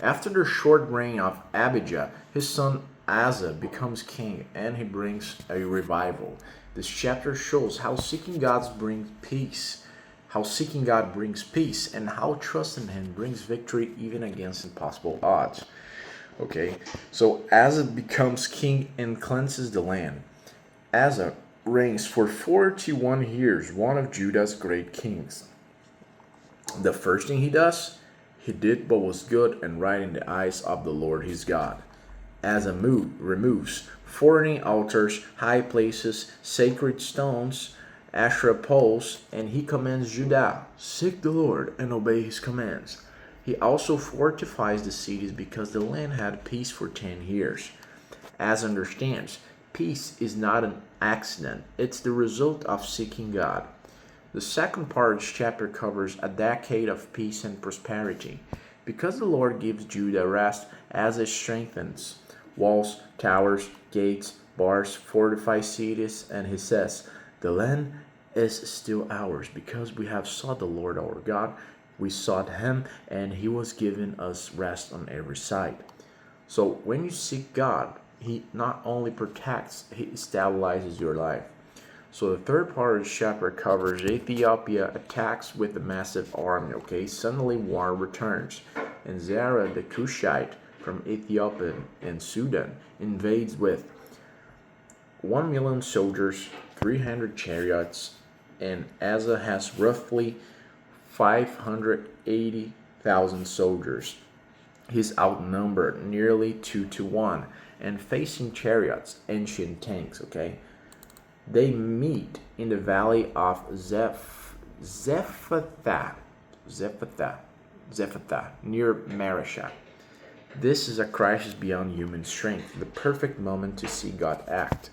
After the short reign of Abijah, his son Asa becomes king and he brings a revival. This chapter shows how seeking God brings peace, and how trusting Him brings victory even against impossible odds. Okay, so Asa becomes king and cleanses the land. Asa reigns for 41 years, one of Judah's great kings. The first thing he does, he did what was good and right in the eyes of the Lord his God. Asa removes foreign altars, high places, sacred stones, Asherah poles, and he commands Judah, seek the Lord and obey his commands. He also fortifies the cities because the land had peace for 10 years. Asa understands, peace is not an accident, it's the result of seeking God. The second part of this chapter covers a decade of peace and prosperity. Because the Lord gives Judah rest, Asa strengthens walls, towers, gates, bars, fortified cities, and he says, the land is still ours because we have sought the Lord our God. We sought Him, and He was giving us rest on every side. So when you seek God, He not only protects, He stabilizes your life. So the third part of the chapter covers Ethiopia attacks with a massive army. Okay, suddenly war returns, and Zerah the Cushite from Ethiopia and Sudan invades with 1 million soldiers, 300 chariots, and Asa has roughly 580,000 soldiers. He's outnumbered nearly 2 to 1 and facing chariots, ancient tanks, okay? They meet in the valley of Zephathah, near Mareshah. This is a crisis beyond human strength, the perfect moment to see God act.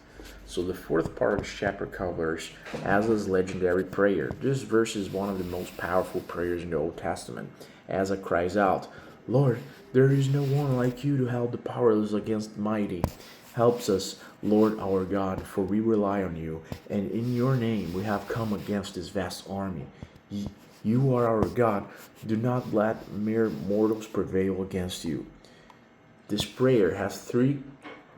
So the fourth part of this chapter covers Asa's legendary prayer. This verse is one of the most powerful prayers in the Old Testament. Asa cries out, Lord, there is no one like you to help the powerless against the mighty. Help us, Lord our God, for we rely on you, and in your name we have come against this vast army. You are our God. Do not let mere mortals prevail against you. This prayer has three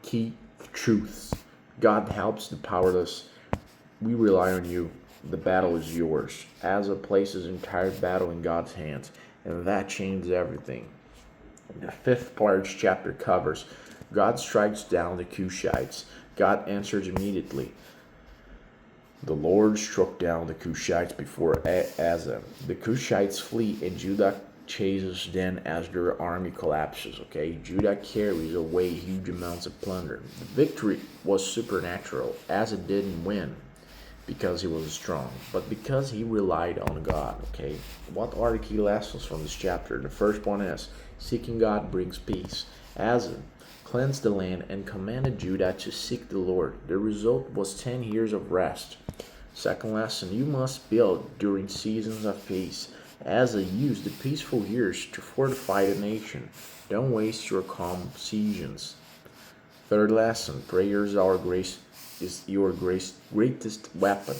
key truths. God helps the powerless. We rely on you. The battle is yours. Asa places entire battle in God's hands, and that changes everything. The fifth part of this chapter covers God strikes down the Cushites. God answers immediately. The Lord struck down the Cushites before Asa. The Cushites flee, and Judah chases them as their army collapses. Okay, Judah carries away huge amounts of plunder. The victory was supernatural. Asa didn't win because he was strong, but because he relied on God. Okay, what are the key lessons from this chapter? The first one is seeking God brings peace. Asa cleansed the land and commanded Judah to seek the Lord. The result was 10 years of rest. Second lesson, you must build during seasons of peace. Asa used the peaceful years to fortify the nation. Don't waste your calm seasons. Third lesson, prayer is your greatest weapon.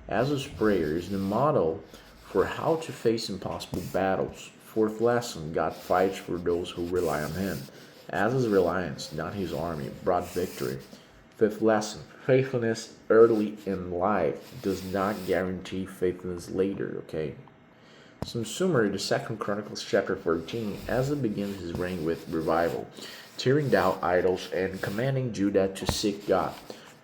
Asa's prayer is the model for how to face impossible battles. Fourth lesson, God fights for those who rely on Him. Asa's reliance, not his army, brought victory. Fifth lesson, faithfulness early in life does not guarantee faithfulness later, okay? Some summary, the second Chronicles chapter 13, Asa begins his reign with revival, tearing down idols and commanding Judah to seek God.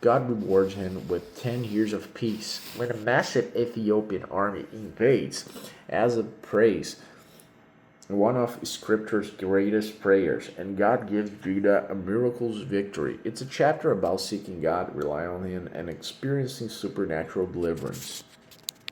God rewards him with 10 years of peace. When a massive Ethiopian army invades, Asa prays one of Scripture's greatest prayers, and God gives Judah a miraculous victory. It's a chapter about seeking God, relying on Him, and experiencing supernatural deliverance.